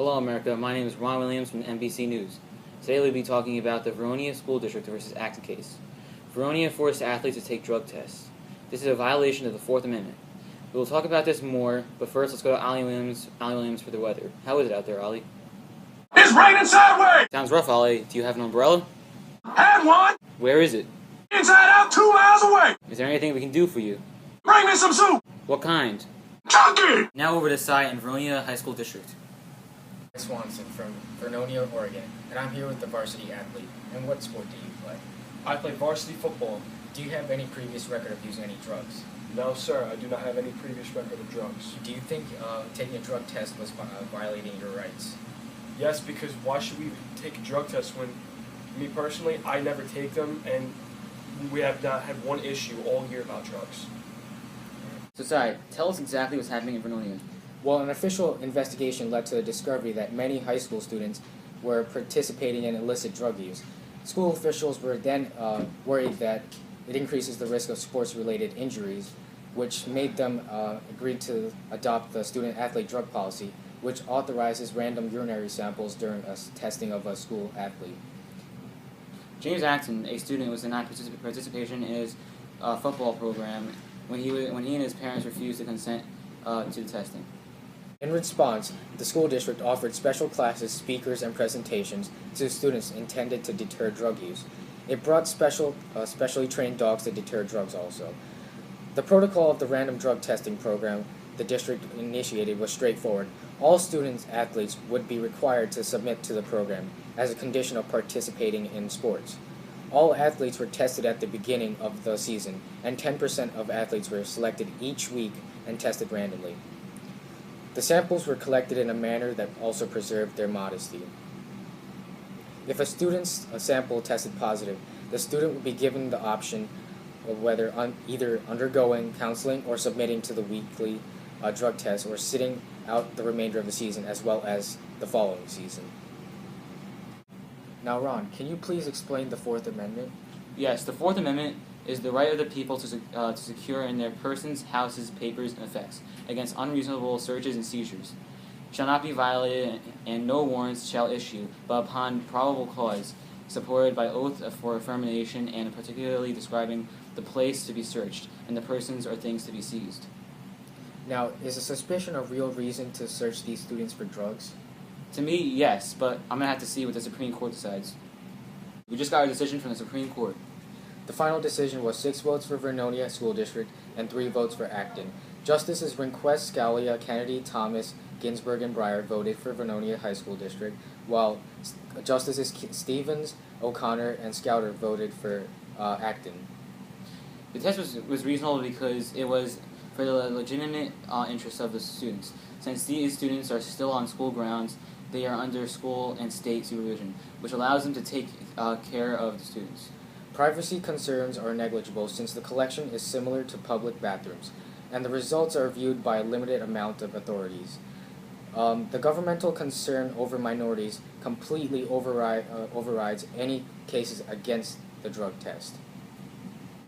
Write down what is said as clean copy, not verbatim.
Hello, America. My name is Ron Williams from NBC News. Today we'll be talking about the Vernonia School District versus Acton case. Vernonia forced athletes to take drug tests. This is a violation of the Fourth Amendment. We will talk about this more, but first let's go to Ollie Williams for the weather. How is it out there, Ollie? It's raining sideways! Sounds rough, Ollie. Do you have an umbrella? Had one! Where is it? Inside out 2 miles away! Is there anything we can do for you? Bring me some soup! What kind? Chunky! Now over to Cy in Vernonia High School District. Swanson from Vernonia, Oregon, and I'm here with the varsity athlete. And what sport do you play? I play varsity football. Do you have any previous record of using any drugs? No, sir, I do not have any previous record of drugs. Do you think taking a drug test was violating your rights? Yes, because why should we take a drug test when, me personally, I never take them, and we have not had one issue all year about drugs. So, Cy, tell us exactly what's happening in Vernonia. Well, an official investigation led to the discovery that many high school students were participating in illicit drug use. School officials were then worried that it increases the risk of sports-related injuries, which made them agree to adopt the student-athlete drug policy, which authorizes random urinary samples during testing of a school athlete. James Acton, a student, was denied participation in his football program when he and his parents refused to consent to the testing. In response, the school district offered special classes, speakers, and presentations to students intended to deter drug use. It brought specially trained dogs to deter drugs also. The protocol of the random drug testing program the district initiated was straightforward. All athletes would be required to submit to the program as a condition of participating in sports. All athletes were tested at the beginning of the season, and 10% of athletes were selected each week and tested randomly. The samples were collected in a manner that also preserved their modesty. If a student's sample tested positive, the student would be given the option of whether either undergoing counseling or submitting to the weekly drug test or sitting out the remainder of the season as well as the following season. Now, Ron, can you please explain the Fourth Amendment? Yes, the Fourth Amendment is the right of the people to secure in their persons, houses, papers, and effects against unreasonable searches and seizures. Shall not be violated, and no warrants shall issue, but upon probable cause, supported by oath for affirmation and particularly describing the place to be searched and the persons or things to be seized. Now, is a suspicion a real reason to search these students for drugs? To me, yes, but I'm going to have to see what the Supreme Court decides. We just got a decision from the Supreme Court. The final decision was 6 votes for Vernonia School District and 3 votes for Acton. Justices Rehnquist, Scalia, Kennedy, Thomas, Ginsburg, and Breyer voted for Vernonia High School District, while Justices Stevens, O'Connor, and Scouter voted for Acton. The test was reasonable because it was for the legitimate interests of the students. Since these students are still on school grounds, they are under school and state supervision, which allows them to take care of the students. Privacy concerns are negligible since the collection is similar to public bathrooms, and the results are viewed by a limited amount of authorities. The governmental concern over minorities completely overrides any cases against the drug test.